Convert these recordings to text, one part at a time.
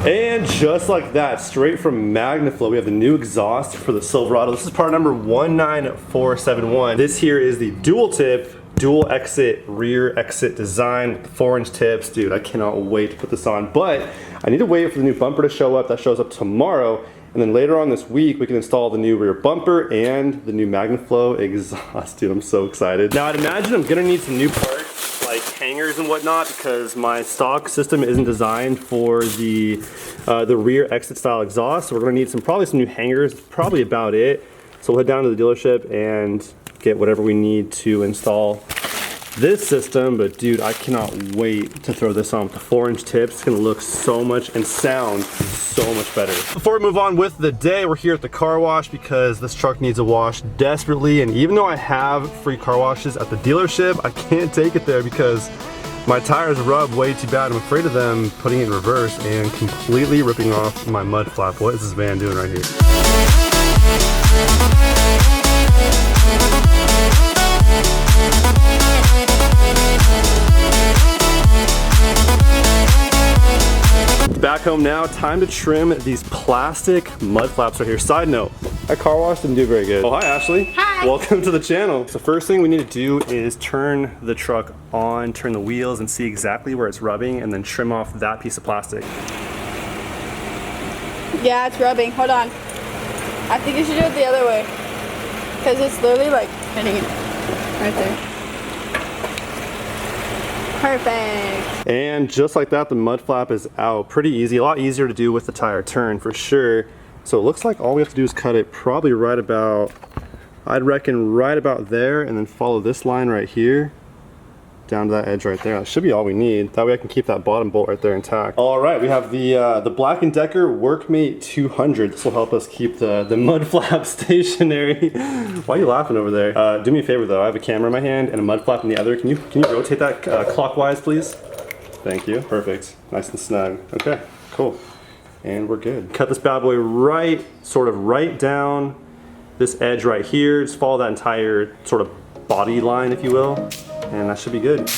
And just like that, straight from MagnaFlow, we have the new exhaust for the Silverado. This is part number 19471. This here is the dual tip, dual exit, rear exit design with the 4-inch tips. Dude, I cannot wait to put this on, but I need to wait for the new bumper to show up. That shows up tomorrow. And then later on this week, we can install the new rear bumper and the new MagnaFlow exhaust. Dude, I'm so excited. Now, I'd imagine I'm gonna need some new parts, like hangers and whatnot, because my stock system isn't designed for the rear exit style exhaust. So we're gonna need probably some new hangers. That's probably about it. So we'll head down to the dealership and get whatever we need to install this system. But dude, I cannot wait to throw this on with the 4-inch tips. It's gonna look so much and sound so much better. Before we move on with the day, we're here at the car wash because this truck needs a wash desperately. And even though I have free car washes at the dealership, I can't take it there because my tires rub way too bad. I'm afraid of them putting it in reverse and completely ripping off my mud flap. What is this van doing right here? Back home now, time to trim these plastic mud flaps right here. Side note, that car wash didn't do very good. Oh, hi Ashley. Hi. Welcome to the channel. So first thing we need to do is turn the truck on, turn the wheels and see exactly where it's rubbing and then trim off that piece of plastic. Yeah, it's rubbing. Hold on. I think you should do it the other way. Because it's literally like hitting it right there. Perfect. And just like that, the mud flap is out. Pretty easy, a lot easier to do with the tire turn for sure. So it looks like all we have to do is cut it probably right about, I'd reckon right about there, and then follow this line right here down to that edge right there. That should be all we need. That way I can keep that bottom bolt right there intact. All right, we have the Black & Decker Workmate 200. This will help us keep the mud flap stationary. Why are you laughing over there? Do me a favor though. I have a camera in my hand and a mud flap in the other. Can you rotate that clockwise, please? Thank you. Perfect. Nice and snug. Okay, cool. And we're good. Cut this bad boy right, sort of right down this edge right here. Just follow that entire sort of body line, if you will. And that should be good.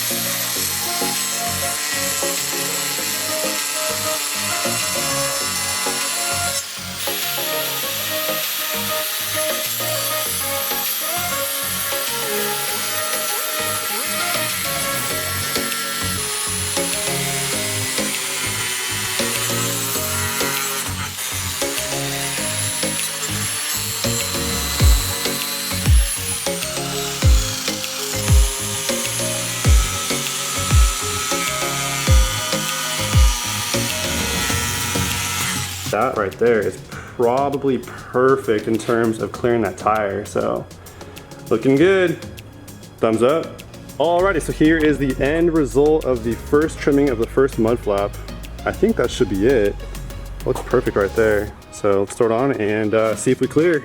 That right there is probably perfect in terms of clearing that tire. So looking good. Thumbs up. Alrighty, so here is the end result of the first trimming of the first mud flap. I think that should be it. Looks perfect right there. So let's throw it on and see if we clear.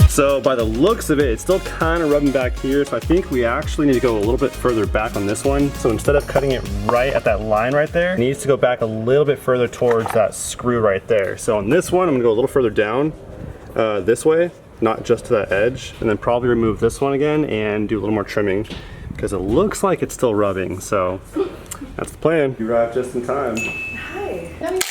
So by the looks of it, it's still kind of rubbing back here. So I think we actually need to go a little bit further back on this one. So instead of cutting it right at that line right there, it needs to go back a little bit further towards that screw right there. So on this one, I'm gonna go a little further down this way, not just to that edge, and then probably remove this one again and do a little more trimming because it looks like it's still rubbing. So that's the plan. You arrived just in time. Hi.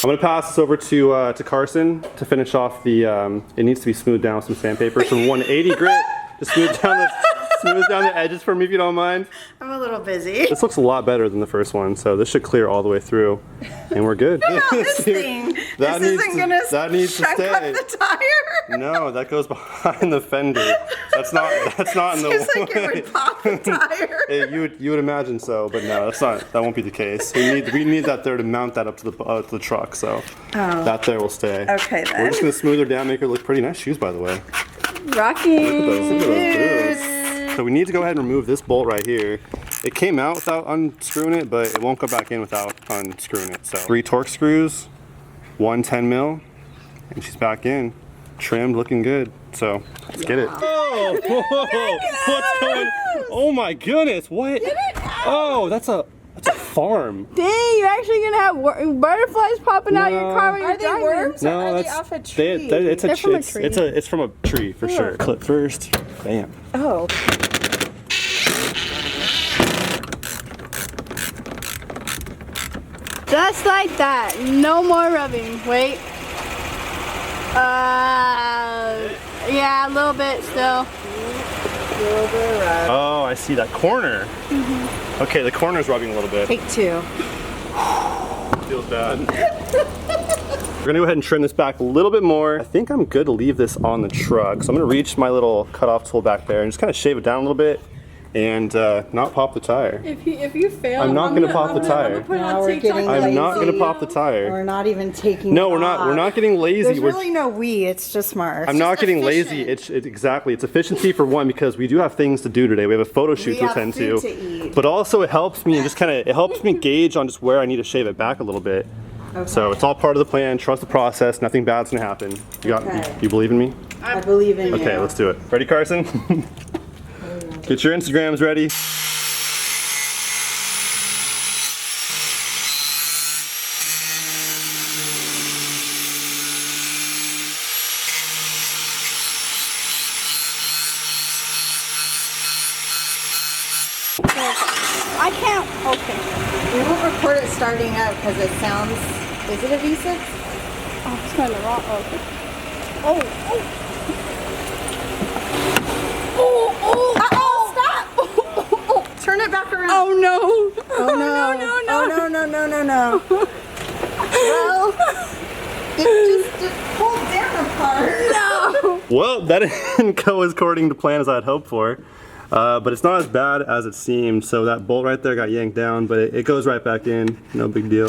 I'm gonna pass this over to Carson to finish off the, it needs to be smoothed down with some sandpaper, some 180 grit to smooth down the Smooth down the edges for me if you don't mind. I'm a little busy. This looks a lot better than the first one, so this should clear all the way through, and we're good. This thing. That this needs isn't to- gonna that needs to chunk up stay. the tire. No, that goes behind the fender. That's not in the Seems way. like it would pop the tire. You would imagine so, but no, that's not. That won't be the case. We need that there to mount that up to the truck, so that there will stay. Okay, then. We're just gonna smooth her down, make her look pretty. Nice shoes, by the way. Rocky. Look at those boots. So we need to go ahead and remove this bolt right here. It came out without unscrewing it, but it won't go back in without unscrewing it. So 3 Torx screws, 1 10 mil, and she's back in, trimmed, looking good. So let's get it. Oh, whoa, what's going? Oh my goodness, what? Oh, that's a farm. Dang, you're actually gonna have butterflies popping out your car when you're Are they driving. worms? No, or are that's they off a tree? it's They're from a it's, tree. it's from a tree for sure. Clip first, bam. Oh. Just like that. No more rubbing. Wait. Yeah, a little bit still. Oh, I see that corner. Okay, the corner's rubbing a little bit. Take 2. Feels bad. We're gonna go ahead and trim this back a little bit more. I think I'm good to leave this on the truck. So I'm gonna reach my little cutoff tool back there and just kind of shave it down a little bit and not pop the tire. If you fail, I'm not gonna pop the tire. Now we're getting I'm not lazy. gonna pop the tire. We're not even taking No, it we're not. off. We're not getting lazy. There's We're really no we, it's just Mark. I'm not getting efficient. lazy. It's exactly. It's efficiency for one because we do have things to do today. We have a photo shoot We to have attend food to, to eat. but also it helps me and just kind of it helps me gauge on just where I need to shave it back a little bit. So it's all part of the plan. Trust the process. Nothing bad's gonna happen. Okay. You believe in me? I believe in you. Okay, let's do it. Ready, Carson? Get your Instagrams ready. I can't. Okay. We won't record it starting up because it sounds. Is it a V6? Oh, it's kind of wrong. Okay. Oh, Stop! Turn it back around. oh no. Oh no! no. Oh no! Well, it just pulled down apart. No. Well, that didn't go as according to plan as I had hoped for. But it's not as bad as it seemed. So that bolt right there got yanked down, but it goes right back in. No big deal.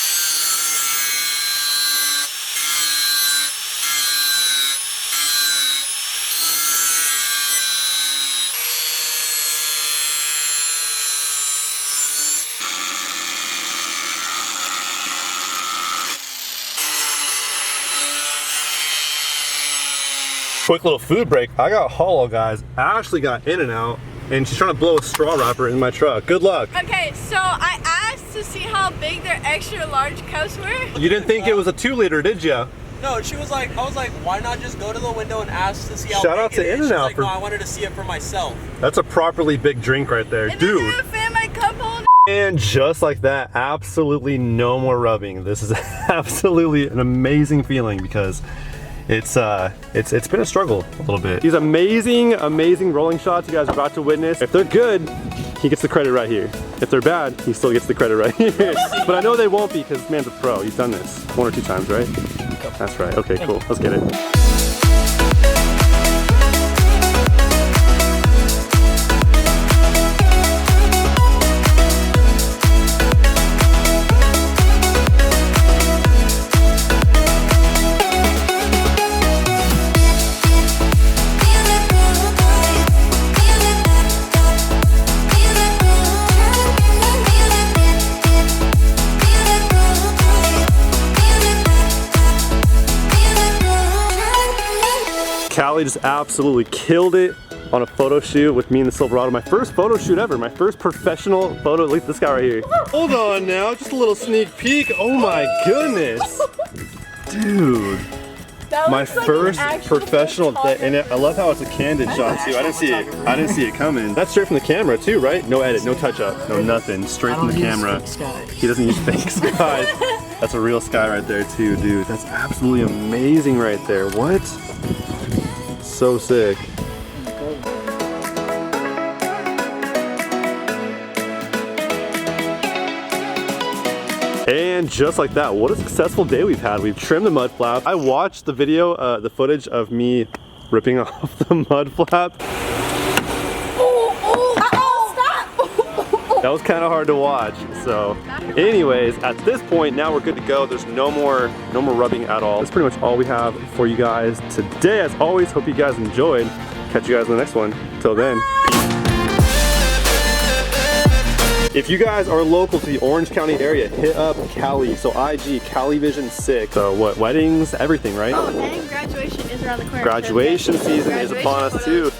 Quick little food break. I got hollow, guys. Ashley got in and out, and she's trying to blow a straw wrapper in my truck. Good luck. Okay, so I asked to see how big their extra large cups were. You didn't think it was a 2-liter, did you? No, she was like, I was like, why not just go to the window and ask to see how Shout big out to it is? She was In-N-Out like, for- no, I wanted to see it for myself. That's a properly big drink right there, It dude. doesn't even fit my cup holder. And just like that, absolutely no more rubbing. This is absolutely an amazing feeling because it's been a struggle a little bit. These amazing rolling shots you guys are about to witness. If they're good, he gets the credit right here. If they're bad, he still gets the credit right here. But I know they won't be because man's a pro. He's done this 1 or 2 times, right? That's right. Okay, cool. Let's get it. Callie just absolutely killed it on a photo shoot with me and the Silverado. My first photo shoot ever. My first professional photo. Look at this guy right here. Hold on now, just a little sneak peek. Oh my goodness. Dude. My first professional day, and I love how it's a candid shot too. I didn't see it coming. That's straight from the camera too, right? No edit, no touch up, no nothing. Straight from the camera. He doesn't use fake skies. That's a real sky right there too, dude. That's absolutely amazing right there. What? So sick. And just like that, what a successful day we've had. We've trimmed the mud flap. I watched the video, the footage of me ripping off the mud flap. That was kind of hard to watch. So anyways, at this point, now we're good to go. There's no more rubbing at all. That's pretty much all we have for you guys today. As always, hope you guys enjoyed. Catch you guys in the next one. Till then, peace. If you guys are local to the Orange County area, hit up Cali. So IG, Cali Vision 6. So what, weddings, everything, right? Oh, and graduation is around the corner. Graduation season is upon us too.